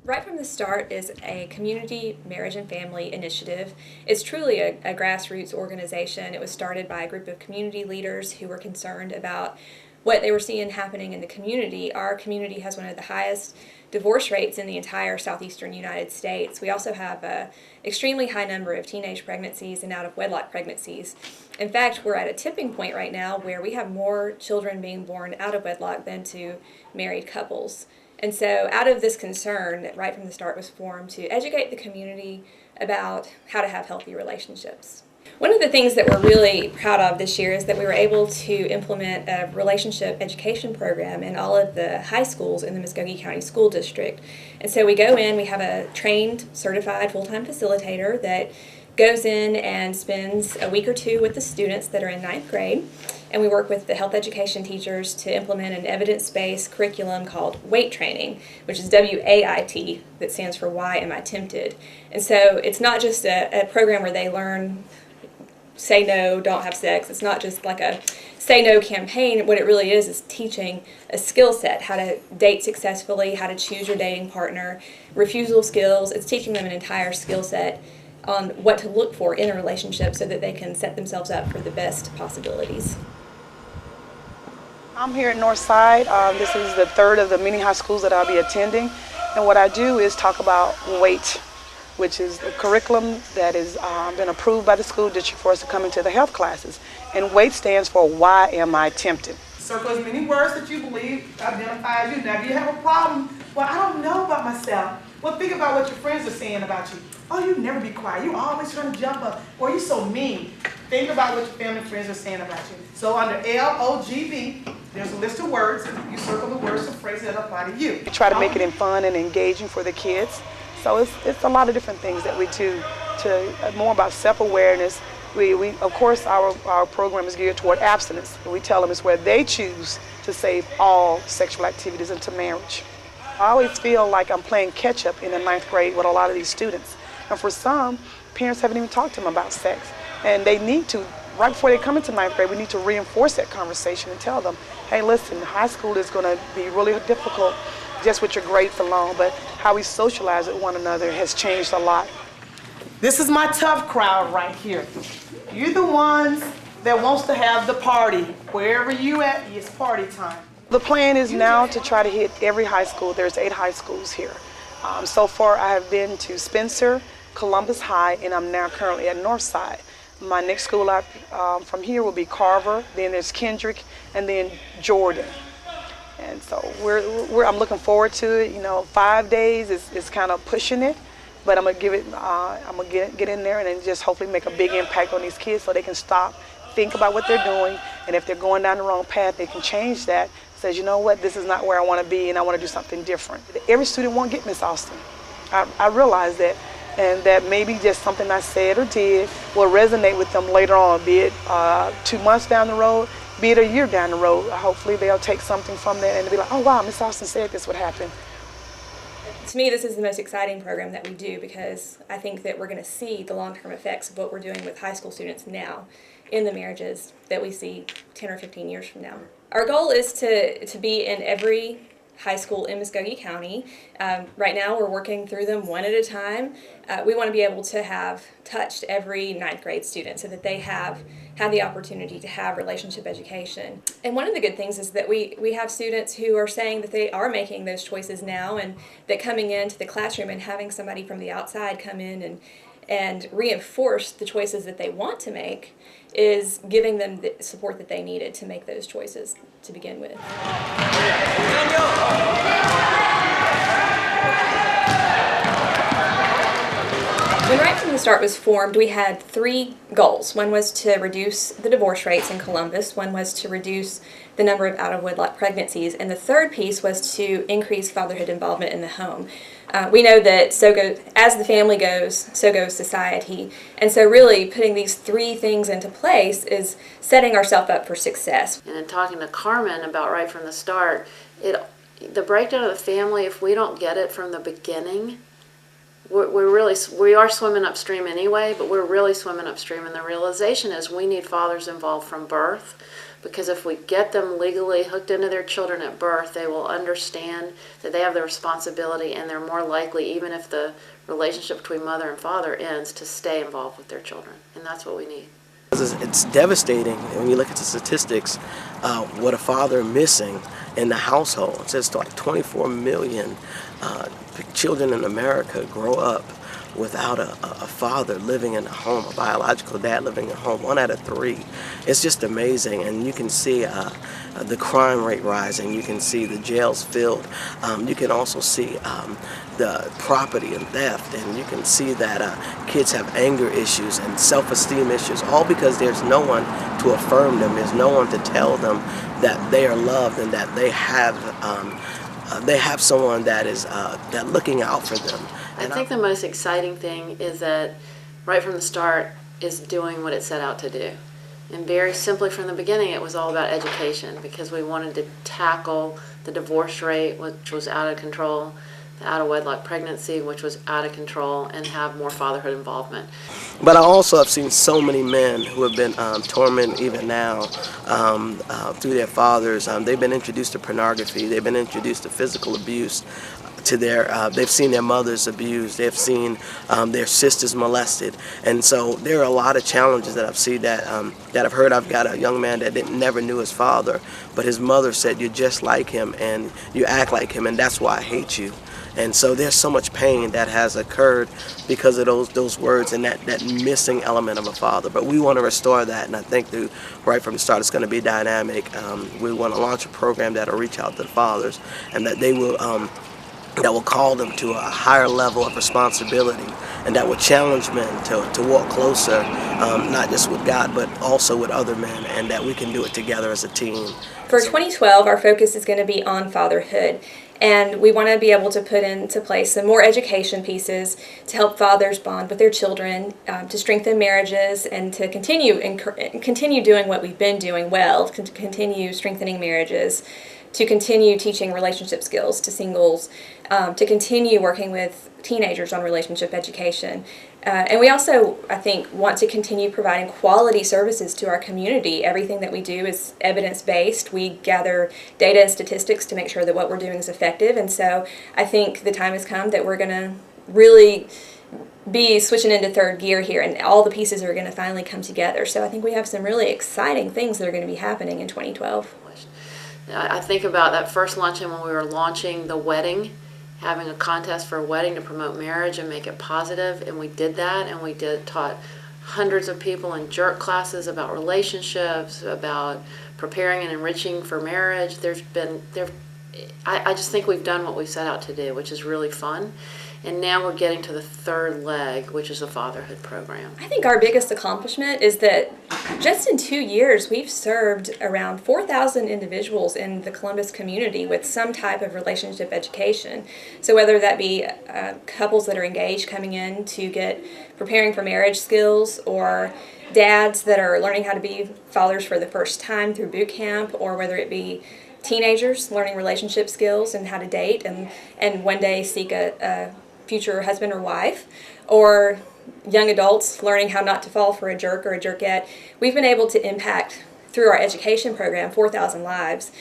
Right from the Start is a community marriage and family initiative. It's truly a grassroots organization. It was started by a group of community leaders who were concerned about what they were seeing happening in the community. Our community has one of the highest divorce rates in the entire southeastern United States. We also have an extremely high number of teenage pregnancies and out of wedlock pregnancies. In fact, we're at a tipping point right now where we have more children being born out of wedlock than to married couples. And so out of this concern, Right from the Start was formed to educate the community about how to have healthy relationships. One of the things that we're really proud of this year is that we were able to implement a relationship education program in all of the high schools in the Muskogee County School District. And so we go in, we have a trained, certified, full-time facilitator that goes in and spends a week or two with the students that are in ninth grade. And we work with the health education teachers to implement an evidence-based curriculum called WAIT training, which is WAIT, that stands for Why Am I Tempted? And so it's not just a program where they learn say no, don't have sex. It's not just like a say no campaign. What it really is teaching a skill set, how to date successfully, how to choose your dating partner, refusal skills. It's teaching them an entire skill set on what to look for in a relationship so that they can set themselves up for the best possibilities. I'm here at Northside. This is the third of the many high schools that I'll be attending. And what I do is talk about WAIT, which is the curriculum that has been approved by the school district for us to come into the health classes. And WAIT stands for Why Am I Tempted? Circle as many words that you believe identifies you. Now, if you have a problem, well, I don't know about myself. Well, think about what your friends are saying about you. Oh, you never be quiet. You always trying to jump up. Or you so mean. Think about what your family and friends are saying about you. So under LOGB, there's a list of words. You circle the words and phrases that apply to you. We try to make it fun and engaging for the kids. So it's a lot of different things that we do to more about self-awareness. We of course our program is geared toward abstinence. We tell them it's where they choose to save all sexual activities into marriage. I always feel like I'm playing catch up in the ninth grade with a lot of these students. And for some, parents haven't even talked to them about sex. And they need to, right before they come into ninth grade, we need to reinforce that conversation and tell them, hey, listen, high school is going to be really difficult just with your grades alone, but how we socialize with one another has changed a lot. This is my tough crowd right here. You're the ones that wants to have the party. Wherever you at, it's party time. The plan is now to try to hit every high school. There's 8 high schools here. So far I have been to Spencer, Columbus High, and I'm now currently at Northside. My next school up from here will be Carver, then there's Kendrick, and then Jordan. And so I'm looking forward to it. You know, 5 days is kind of pushing it, but I'm gonna give it. I'm gonna get in there and then just hopefully make a big impact on these kids so they can stop, think about what they're doing, and if they're going down the wrong path, they can change that. Says, you know what, this is not where I want to be, and I want to do something different. Every student won't get Miss Austin. I realize that, and that maybe just something I said or did will resonate with them later on, be it 2 months down the road, be it a year down the road. Hopefully they'll take something from that and be like, oh wow, Miss Austin said this would happen. To me, this is the most exciting program that we do because I think that we're going to see the long-term effects of what we're doing with high school students now in the marriages that we see 10 or 15 years from now. Our goal is to be in every high school in Muskogee County. Right now we're working through them one at a time. We want to be able to have touched every ninth grade student so that they have the opportunity to have relationship education. And one of the good things is that we have students who are saying that they are making those choices now, and that coming into the classroom and having somebody from the outside come in and reinforce the choices that they want to make is giving them the support that they needed to make those choices to begin with. When Right from the Start was formed, we had 3 goals. One was to reduce the divorce rates in Columbus, one was to reduce the number of out-of-wedlock pregnancies, and the third piece was to increase fatherhood involvement in the home. We know that as the family goes, so goes society. And so really putting these 3 things into place is setting ourselves up for success. And in talking to Carmen about Right from the Start, the breakdown of the family, if we don't get it from the beginning, we are swimming upstream anyway, but we're really swimming upstream. And the realization is we need fathers involved from birth. because if we get them legally hooked into their children at birth, they will understand that they have the responsibility, and they're more likely, even if the relationship between mother and father ends, to stay involved with their children. And that's what we need. It's devastating when you look at the statistics, what a father missing in the household. It says like 24 million children in America grow up without a father living in a home, a biological dad living at home, 1 out of 3. It's just amazing, and you can see the crime rate rising. You can see the jails filled. You can also see the property and theft, and you can see that kids have anger issues and self-esteem issues, all because there's no one to affirm them. There's no one to tell them that they are loved and that they have someone that is that looking out for them. I think the most exciting thing is that right from the start is doing what it set out to do. And very simply from the beginning, it was all about education, because we wanted to tackle the divorce rate, which was out of control, the out-of-wedlock pregnancy, which was out of control, and have more fatherhood involvement. But I also have seen so many men who have been tormented even now through their fathers. They've been introduced to pornography. They've been introduced to physical abuse. They've seen their mothers abused. They've seen their sisters molested, and so there are a lot of challenges that I've seen that I've heard. I've got a young man that never knew his father, but his mother said, "You're just like him, and you act like him, and that's why I hate you." And so there's so much pain that has occurred because of those words and that missing element of a father. But we want to restore that, and I think right from the start it's going to be dynamic. We want to launch a program that will reach out to the fathers, and that they will. That will call them to a higher level of responsibility, and that will challenge men to walk closer, not just with God, but also with other men, and that we can do it together as a team. For 2012, our focus is going to be on fatherhood, and we want to be able to put into place some more education pieces to help fathers bond with their children, to strengthen marriages, and to continue doing what we've been doing well, to continue strengthening marriages, to continue teaching relationship skills to singles, to continue working with teenagers on relationship education. And we also, I think, want to continue providing quality services to our community. Everything that we do is evidence-based. We gather data and statistics to make sure that what we're doing is effective. And so I think the time has come that we're going to really be switching into third gear here, and all the pieces are going to finally come together. So I think we have some really exciting things that are going to be happening in 2012. I think about that first luncheon when we were launching the wedding, having a contest for a wedding to promote marriage and make it positive, and we did that, and we taught hundreds of people in jerk classes about relationships, about preparing and enriching for marriage. I just think we've done what we set out to do, which is really fun. And now we're getting to the third leg, which is the fatherhood program. I think our biggest accomplishment is that just in 2 years, we've served around 4,000 individuals in the Columbus community with some type of relationship education. So whether that be couples that are engaged coming in to get preparing for marriage skills, or dads that are learning how to be fathers for the first time through boot camp, or whether it be teenagers learning relationship skills and how to date and one day seek a future husband or wife, or young adults learning how not to fall for a jerk or a jerkette. We've been able to impact, through our education program, 4,000 lives.